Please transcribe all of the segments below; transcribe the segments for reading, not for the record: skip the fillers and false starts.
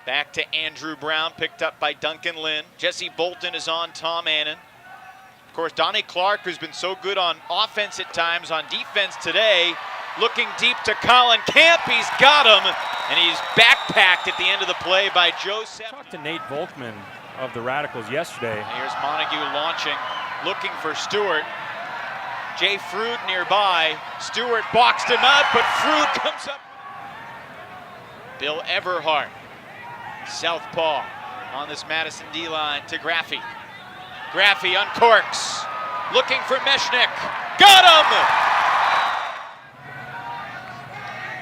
Back to Andrew Brown, picked up by Duncan Lynn. Jesse Bolton is on Tom Annan. Of course, Donnie Clark, who's been so good on offense at times, on defense today, looking deep to Colin Camp. He's got him, and he's backpacked at the end of the play by Joe Sepp. I talked to Nate Volkman of the Radicals yesterday. And here's Montague launching, looking for Stewart. Jay Frood nearby. Stewart boxed him out, but Frood comes up. Bill Everhart, southpaw on this Madison D-line to Graffy. Graffy uncorks, looking for Meshnick. Got him!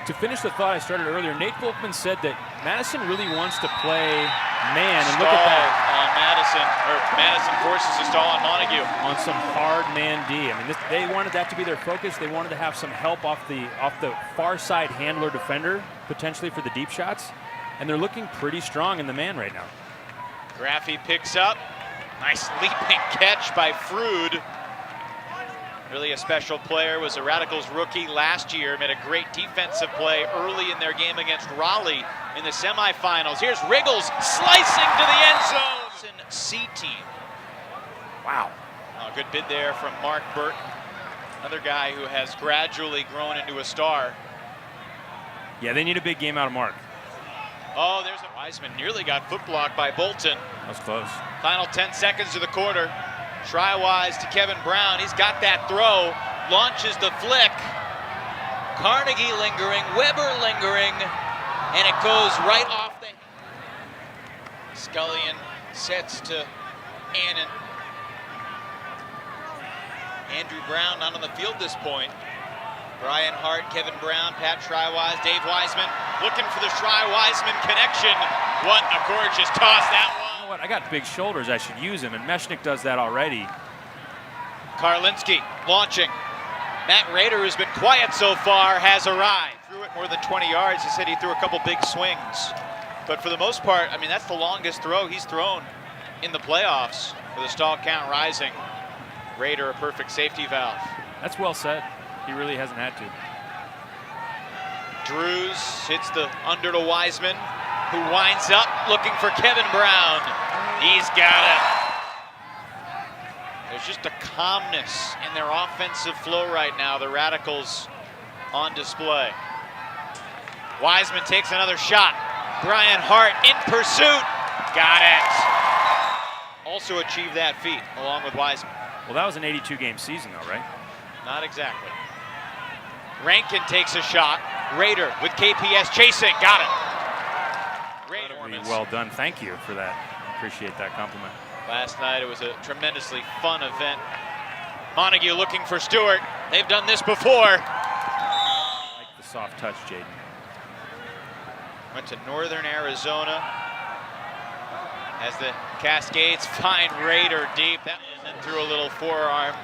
To finish the thought I started earlier, Nate Volkman said that Madison really wants to play man, and look at that. On Madison, or Madison forces a stall on Montague. On some hard man D. I mean, they wanted that to be their focus. They wanted to have some help off the far side handler defender, potentially for the deep shots. And they're looking pretty strong in the man right now. Graffy picks up. Nice leaping catch by Frood. Really a special player, was a Radicals rookie last year, made a great defensive play early in their game against Raleigh in the semifinals. Here's Riggles slicing to the end zone. C-team. Wow. A good bid there from Mark Burton, another guy who has gradually grown into a star. Yeah, they need a big game out of Mark. Oh, there's a Wiseman, nearly got foot blocked by Bolton. That was close. Final 10 seconds of the quarter. Try-wise to Kevin Brown. He's got that throw. Launches the flick. Carnegie lingering. Weber lingering. And it goes right off the... Scullion sets to Annan. Andrew Brown not on the field this point. Brian Hart, Kevin Brown, Pat Try-wise, Dave Wiseman. Looking for the Try-Wiseman connection. What a gorgeous toss that was. What, I got big shoulders, I should use him, and Meshnick does that already. Karlinski launching. Matt Rader, who's been quiet so far, has arrived. Threw it more than 20 yards. He said he threw a couple big swings. But for the most part, I mean, that's the longest throw he's thrown in the playoffs, with a stall count rising. Rader, a perfect safety valve. That's well said. He really hasn't had to. Drews hits the under to Wiseman, who winds up looking for Kevin Brown. He's got it. There's just a calmness in their offensive flow right now. The Radicals on display. Wiseman takes another shot. Brian Hart in pursuit. Got it. Also achieved that feat along with Wiseman. Well, that was an 82-game season, though, right? Not exactly. Rankin takes a shot. Rader with KPS chasing. Got it. Well done. Thank you for that. Appreciate that compliment. Last night it was a tremendously fun event. Montague looking for Stewart. They've done this before. I like the soft touch, Jaden. Went to northern Arizona as the Cascades find Rader deep. And then threw a little forearm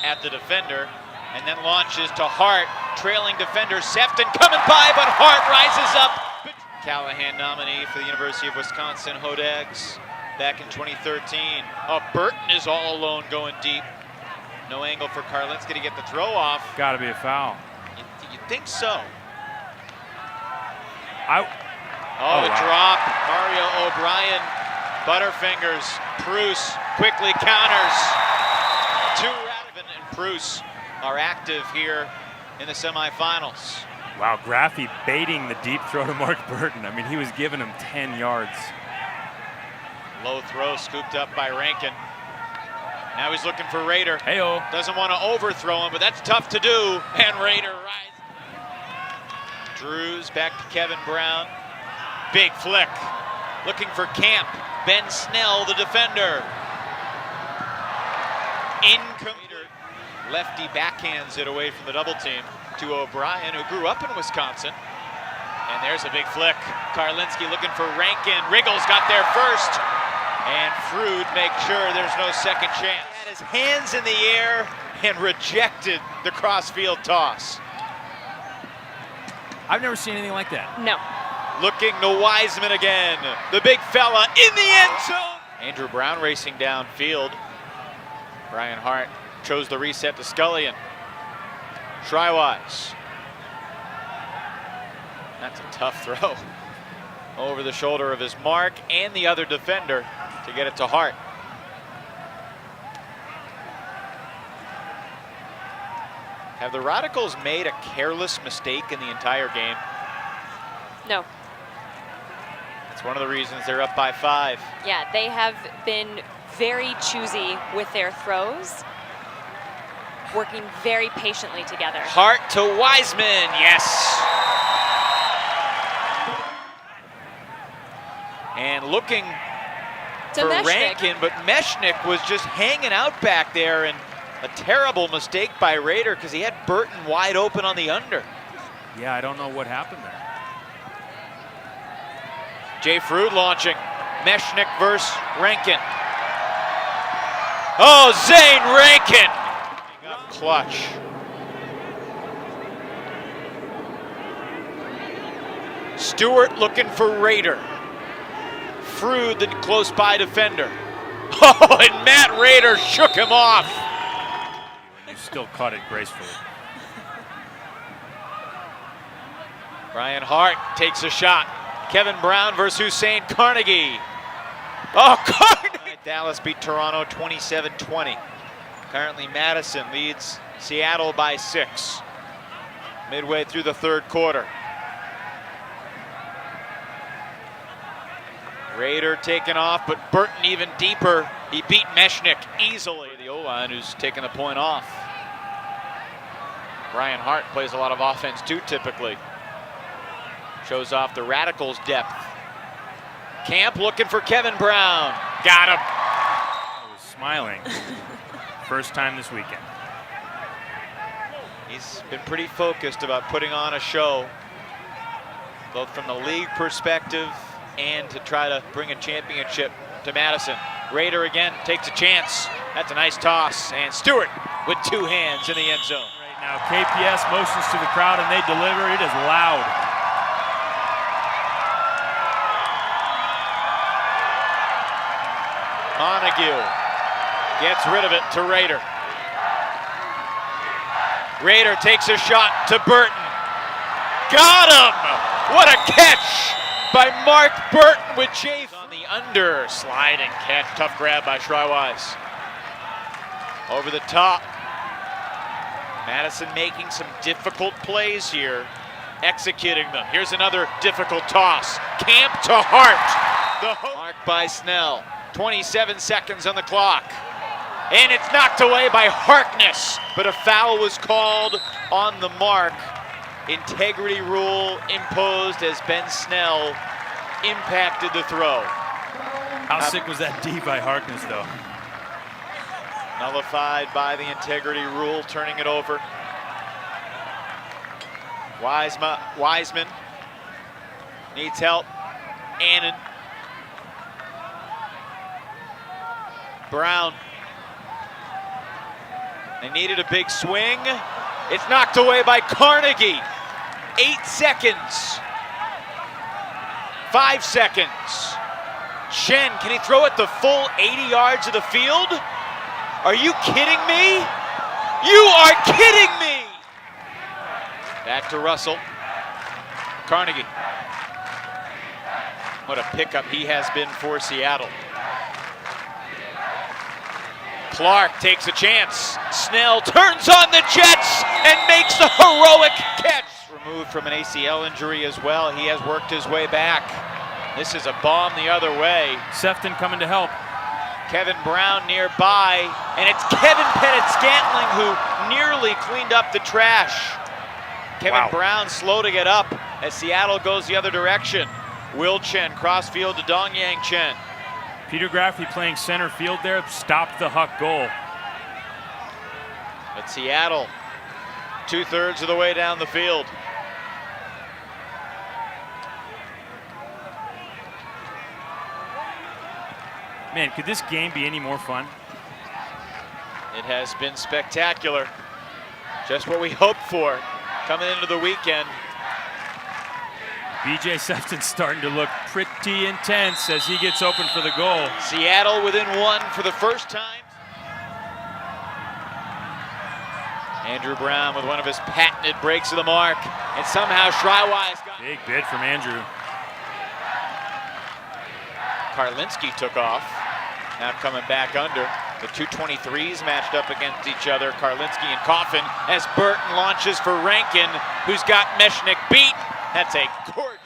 at the defender. And then launches to Hart. Trailing defender Sefton coming by, but Hart rises up. Callahan nominee for the University of Wisconsin Hodags back in 2013. Oh, Burton is all alone going deep. No angle for Karlinski to get the throw off. Got to be a foul. You'd think so. Wow. Drop. Mario O'Brien, Butterfingers. Preuss quickly counters. Radovin and Preuss are active here in the semifinals. Wow, Graffy baiting the deep throw to Mark Burton. I mean, he was giving him 10 yards. Low throw scooped up by Rankin. Now he's looking for Rader. Hey-oh. Doesn't want to overthrow him, but that's tough to do. And Rader rises. Drews back to Kevin Brown. Big flick. Looking for Camp. Ben Snell, the defender. Incomplete. Lefty backhands it away from the double team to O'Brien, who grew up in Wisconsin. And there's a big flick. Karlinski looking for Rankin. Riggles got there first. And Frood makes sure there's no second chance. Had his hands in the air and rejected the crossfield toss. I've never seen anything like that. No. Looking to Wiseman again. The big fella in the end zone. Andrew Brown racing downfield. Brian Hart chose the reset to Scullion. Try-wise. That's a tough throw. over the shoulder of his mark and the other defender to get it to Hart. Have the Radicals made a careless mistake in the entire game? No. That's one of the reasons they're up by 5. Yeah, they have been very choosy with their throws, working very patiently together. Hart to Wiseman, yes. And looking To for Meshnik. Rankin, but Meshnik was just hanging out back there, and a terrible mistake by Rader because he had Burton wide open on the under. Yeah, I don't know what happened there. Jay Frood launching. Meshnik versus Rankin. Oh, Zane Rankin! Clutch. Stewart looking for Rader. Frood, the close by defender. Oh, and Matt Rader shook him off. You still caught it gracefully. Brian Hart takes a shot. Kevin Brown versus Hussein Carnegie. Oh, Carnegie! Dallas beat Toronto 27-20. Currently Madison leads Seattle by 6. Midway through the third quarter. Rader taken off, but Burton even deeper. He beat Meshnik easily. The O-line who's taking the point off. Brian Hart plays a lot of offense too, typically. Shows off the Radicals' depth. Camp looking for Kevin Brown. Got him. I was smiling. First time this weekend. He's been pretty focused about putting on a show, both from the league perspective and to try to bring a championship to Madison. Rader again takes a chance. That's a nice toss. And Stewart with 2 hands in the end zone. Right now, KPS motions to the crowd and they deliver. It is loud. Montague gets rid of it to Rader. Rader takes a shot to Burton. Got him! What a catch by Mark Burton with Jay on the under. Sliding catch, tough grab by Schreiweiss. Over the top. Madison making some difficult plays here, executing them. Here's another difficult toss. Camp to Hart. The mark by Snell. 27 seconds on the clock. And it's knocked away by Harkness, but a foul was called on the mark. Integrity rule imposed as Ben Snell impacted the throw. How sick was that D by Harkness, though? Nullified by the integrity rule, turning it over. Wiseman needs help. Annan. Brown. They needed a big swing. It's knocked away by Carnegie. 8 seconds. 5 seconds. Shen, can he throw it the full 80 yards of the field? Are you kidding me? You are kidding me! Back to Russell. Carnegie. What a pickup he has been for Seattle. Clark takes a chance. Snell turns on the Jets and makes the heroic catch. Removed from an ACL injury as well. He has worked his way back. This is a bomb the other way. Sefton coming to help. Kevin Brown nearby, and it's Kevin Pettit-Scantling who nearly cleaned up the trash. Kevin Brown slow to get up as Seattle goes the other direction. Will Chen crossfield to Dong Yang Chen. Peter Graffey playing center field there, stopped the Huck goal. But Seattle, 2/3 of the way down the field. Man, could this game be any more fun? It has been spectacular. Just what we hoped for coming into the weekend. BJ Sefton's starting to look pretty intense as he gets open for the goal. Seattle within 1 for the first time. Andrew Brown with one of his patented breaks of the mark. And somehow Schreiweiss got... Big bid from Andrew. Karlinski took off. Now coming back under. The two 23s matched up against each other, Karlinski and Coffin, as Burton launches for Rankin, who's got Meshnick beat. That's a gorgeous.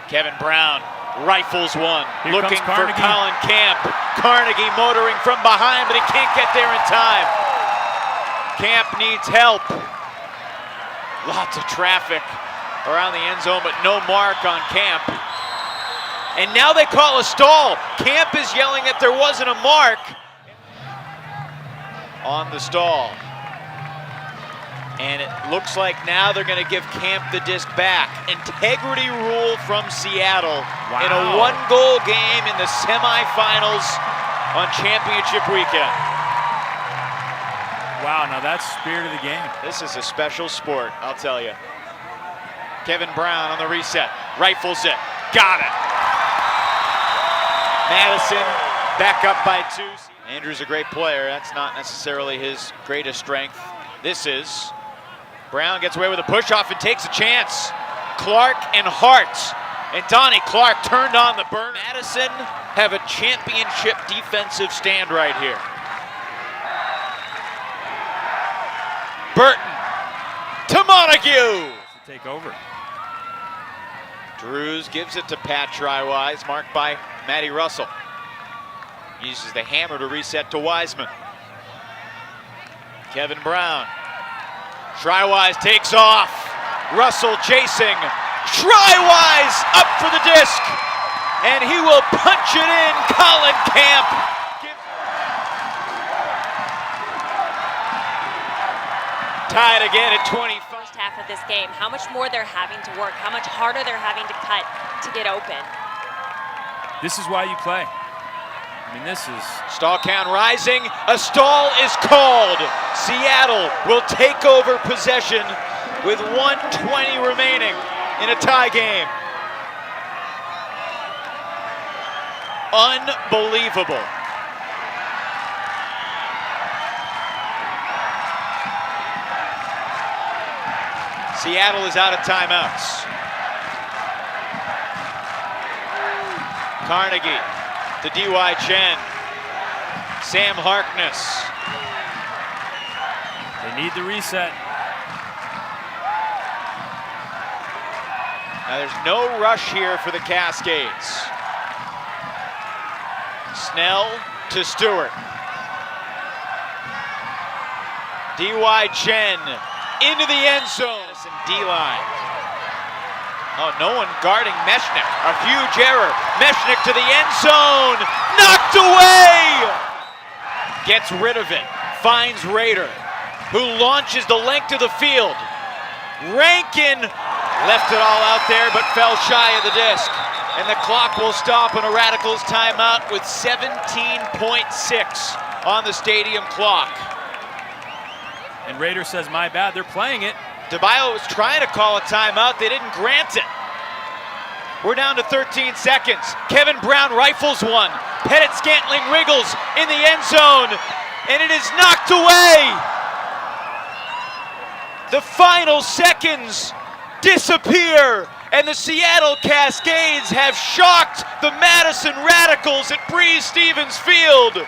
Kevin Brown rifles one, Here looking comes for Carnegie. Colin Camp. Carnegie motoring from behind, but he can't get there in time. Camp needs help. Lots of traffic around the end zone, but no mark on Camp. And now they call a stall. Camp is yelling that there wasn't a mark on the stall. And it looks like now they're going to give Camp the disc back. Integrity rule from Seattle in a one-goal game in the semifinals on championship weekend. Wow, now that's spirit of the game. This is a special sport, I'll tell you. Kevin Brown on the reset, rifles it, got it. Madison back up by 2. Andrew's a great player. That's not necessarily his greatest strength. This is. Brown gets away with a push-off and takes a chance. Clark and Hart. And Donnie Clark turned on the burn. Madison have a championship defensive stand right here. Burton to Montague. Take over. Drews gives it to Pat Trywise, marked by Matty Russell. Uses the hammer to reset to Wiseman. Kevin Brown. Trywise takes off. Russell chasing. Trywise up for the disc. And he will punch it in. Colin Camp. Tied again at 20. First half of this game, how much more they're having to work, how much harder they're having to cut to get open. This is why you play. I mean, this is... Stall count rising. A stall is called. Seattle will take over possession with 1:20 remaining in a tie game. Unbelievable. Seattle is out of timeouts. Carnegie to D.Y. Chen. Sam Harkness. They need the reset. Now there's no rush here for the Cascades. Snell to Stewart. D.Y. Chen into the end zone. D-line. Oh, no one guarding Meshnick. A huge error. Meshnick to the end zone. Knocked away! Gets rid of it. Finds Rader, who launches the length of the field. Rankin left it all out there, but fell shy of the disc. And the clock will stop on a Radicals timeout with 17.6 on the stadium clock. And Rader says, my bad, they're playing it. DeBio was trying to call a timeout. They didn't grant it. We're down to 13 seconds. Kevin Brown rifles one. Pettit Scantling wriggles in the end zone, and it is knocked away. The final seconds disappear, and the Seattle Cascades have shocked the Madison Radicals at Breese Stevens Field.